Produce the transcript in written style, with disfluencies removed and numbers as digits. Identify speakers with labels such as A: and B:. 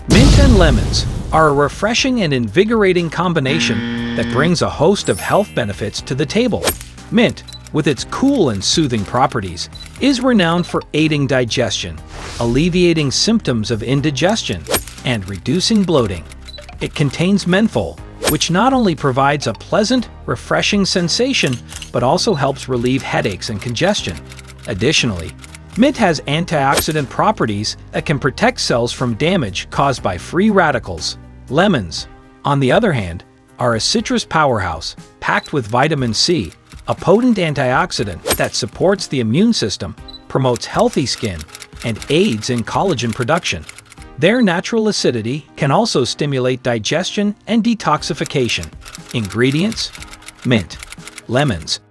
A: Mint and lemons are a refreshing and invigorating combination that brings a host of health benefits to the table. Mint, with its cool and soothing properties, is renowned for aiding digestion, alleviating symptoms of indigestion, and reducing bloating. It contains menthol, which not only provides a pleasant, refreshing sensation, but also helps relieve headaches and congestion. Additionally, mint has antioxidant properties that can protect cells from damage caused by free radicals. Lemons, on the other hand, are a citrus powerhouse packed with vitamin C, a potent antioxidant that supports the immune system, promotes healthy skin, and aids in collagen production. Their natural acidity can also stimulate digestion and detoxification. Ingredients: mint, lemons,